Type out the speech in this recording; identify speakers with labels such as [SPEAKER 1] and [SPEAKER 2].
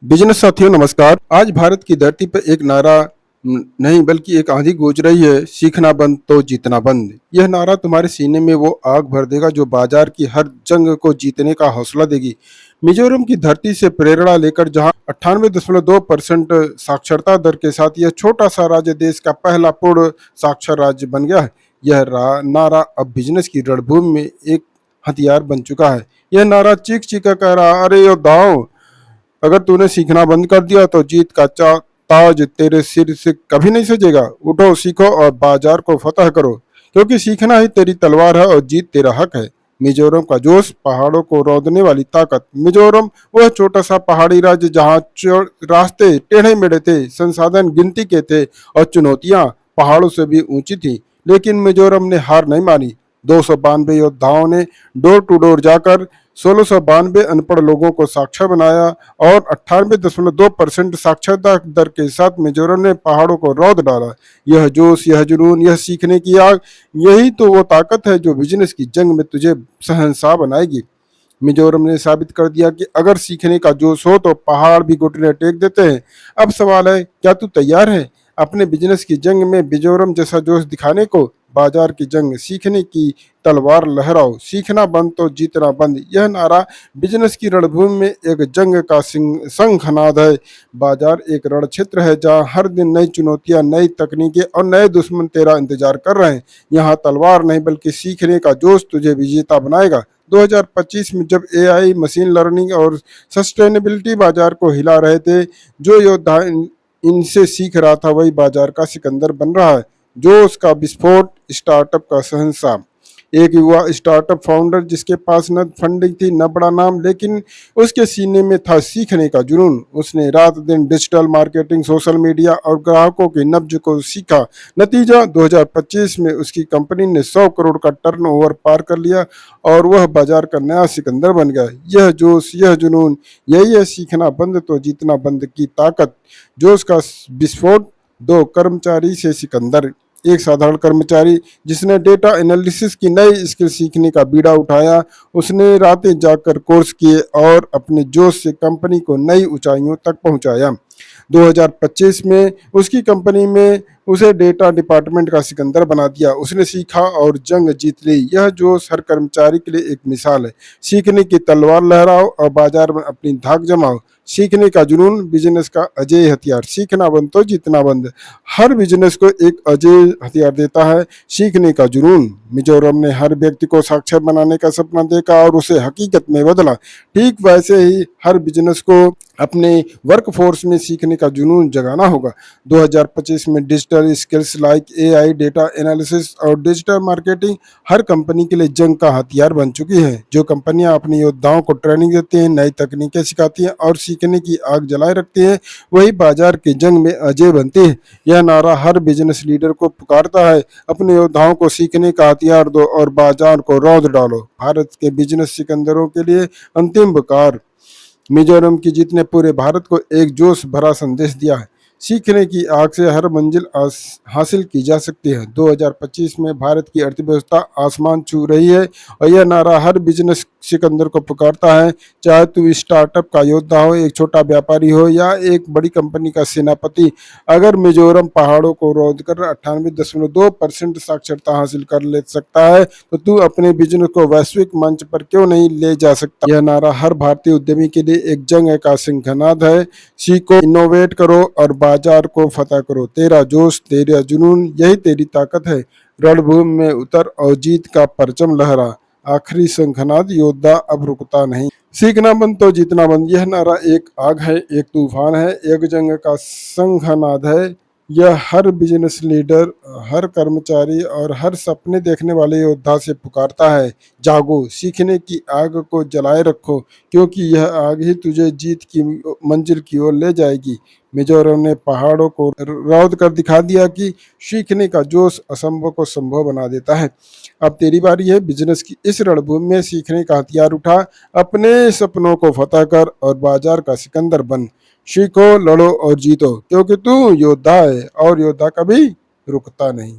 [SPEAKER 1] Business साथियों नमस्कार। आज भारत की धरती पर एक नारा नहीं बल्कि एक आंधी गूंज रही है, सीखना बंद तो जीतना बंद। यह नारा तुम्हारे सीने में वो आग भर देगा जो बाजार की हर जंग को जीतने का हौसला देगी। मिजोरम की धरती से प्रेरणा लेकर जहां 98.2% साक्षरता दर के साथ यह छोटा सा राज्य देश का पहला पूर्ण साक्षर राज्य बन गया है, यह नारा अब बिजनेस की रणभूमि में एक हथियार बन चुका है। यह नारा चीख चीख कर रहा, अरे योद्धाओ, अगर तूने सीखना बंद कर दिया तो जीत का ताज तेरे सिर से कभी नहीं सजेगा। उठो, सीखो और बाजार को फतह करो, क्योंकि सीखना ही तेरी तलवार है और जीत तेरा हक है। मिजोरम का जोश, पहाड़ों को रौंदने वाली ताकत। मिजोरम वह छोटा सा पहाड़ी राज्य जहाँ रास्ते टेढ़े मेढ़े थे, संसाधन गिनती के थे और चुनौतियां पहाड़ों से भी ऊंची थी, लेकिन मिजोरम ने हार नहीं मानी। 292 योद्धाओं ने डोर टू डोर जाकर 1692 अनपढ़ लोगों को साक्षर बनाया और 98.2% साक्षरता दर के साथ मिजोरम ने पहाड़ों को रौंद डाला। यह जोश, यह जुनून, यह सीखने की आग, यही तो वो ताकत है जो बिजनेस की जंग में तुझे शहंशाह बनाएगी। मिजोरम ने साबित कर दिया कि अगर सीखने का जोश हो तो पहाड़ भी घुटने टेक देते हैं। अब सवाल है, क्या तू तैयार है अपने बिजनेस की जंग में मिजोरम जैसा जोश दिखाने को? बाजार की जंग, सीखने की तलवार लहराओ, सीखना बंद तो जीतना बंद। यह नारा बिजनेस की रणभूमि में एक जंग का शंखनाद है। बाजार एक रण क्षेत्र है जहाँ हर दिन नई चुनौतियां, नई तकनीकें और नए दुश्मन तेरा इंतजार कर रहे हैं। यहाँ तलवार नहीं बल्कि सीखने का जोश तुझे विजेता बनाएगा। 2025 में जब एआई, मशीन लर्निंग और सस्टेनेबिलिटी बाजार को हिला रहे थे, जो योद्धा इनसे सीख रहा था वही बाजार का सिकंदर बन रहा है। जो उसका विस्फोट, स्टार्टअप का शहंशाह। एक युवा स्टार्टअप फाउंडर जिसके पास न फंडिंग थी न बड़ा नाम, लेकिन उसके सीने में था सीखने का जुनून। उसने रात दिन डिजिटल मार्केटिंग, सोशल मीडिया और ग्राहकों की नब्ज को सीखा। नतीजा 2025 में उसकी कंपनी ने 100 करोड़ का टर्नओवर पार कर लिया और वह बाजार का नया सिकंदर बन गया। यह जोश, यह जुनून, यही है सीखना बंद तो जीतना बंद की ताकत। जोश का विस्फोट। 2 कर्मचारी से सिकंदर। एक साधारण कर्मचारी जिसने डेटा एनालिसिस की नई स्किल सीखने का बीड़ा उठाया, उसने रातें जागकर कोर्स किए और अपने जोश से कंपनी को नई ऊंचाइयों तक पहुंचाया। 2025 में उसकी कंपनी में उसे डेटा डिपार्टमेंट का सिकंदर बना दिया। उसने सीखा और जंग जीत ली। यह जोश हर कर्मचारी के लिए एक मिसाल है। सीखने की तलवार लहराओ और बाजार में अपनी धाक जमाओ। सीखने का जुनून बिजनेस का अजय हथियार। सीखना बंद तो जीतना बंद। हर बिजनेस को एक अजय हथियार देता है, सीखने का जुनून। मिजोरम ने हर व्यक्ति को साक्षर बनाने का सपना देखा और उसे हकीकत में बदला। ठीक वैसे ही हर बिजनेस को अपने वर्कफोर्स में सीखने का जुनून जगाना होगा। 2025 में digital skills like AI, data analysis और डिजिटल मार्केटिंग हर कंपनी के लिए जंग का हथियार बन चुकी है। जो कंपनियां अपने योद्धाओं को ट्रेनिंग देती हैं, नई तकनीकें सिखाती हैं और सीखने की आग जलाए रखती हैं, वही बाजार की जंग में अजय बनती है। यह नारा हर बिजनेस लीडर को पुकारता है, अपने योद्धाओं को सीखने का हथियार दो और बाजार को रौंद डालो। भारत के बिजनेस सिकंदरों के लिए अंतिम पुकार। मिजोरम की जीत ने पूरे भारत को एक जोश भरा संदेश दिया है। सीखने की आग से हर मंजिल हासिल की जा सकती है। 2025 में भारत की अर्थव्यवस्था आसमान छू रही है और यह नारा हर बिजनेस सिकंदर को पुकारता है, चाहे तू स्टार्टअप का योद्धा हो, एक छोटा व्यापारी हो या एक बड़ी कंपनी का सेनापति। अगर मिजोरम पहाड़ों को रौंद कर 98.2% साक्षरता हासिल कर ले सकता है तो तू अपने बिजनेस को वैश्विक मंच पर क्यों नहीं ले जा सकता। यह नारा हर भारतीय उद्यमी के लिए एक जंग का सिंहनाद है। सीखो, इनोवेट करो और बाजार को फतह करो। तेरा जोश, तेरा जुनून, यही तेरी ताकत है। रणभूमि में उतर और जीत का परचम लहरा। आखिरी शंखनाद, योद्धा अब रुकता नहीं। सीखना बंद तो जीतना बंद। यह नारा एक आग है, एक तूफान है, एक जंग का शंखनाद है। यह हर बिजनेस लीडर, हर कर्मचारी और हर सपने देखने वाले योद्धा से पुकारता है, जागो, सीखने की आग को जलाए रखो, क्योंकि यह आग ही तुझे जीत की मंजिल की ओर ले जाएगी। मिजोरम ने पहाड़ों को रौंद कर दिखा दिया कि सीखने का जोश असंभव को संभव बना देता है। अब तेरी बारी है। बिजनेस की इस रणभूमि में सीखने का हथियार उठा, अपने सपनों को फतह कर और बाजार का सिकंदर बन। सीखो, लड़ो और जीतो, क्योंकि तू योद्धा है और योद्धा कभी रुकता नहीं।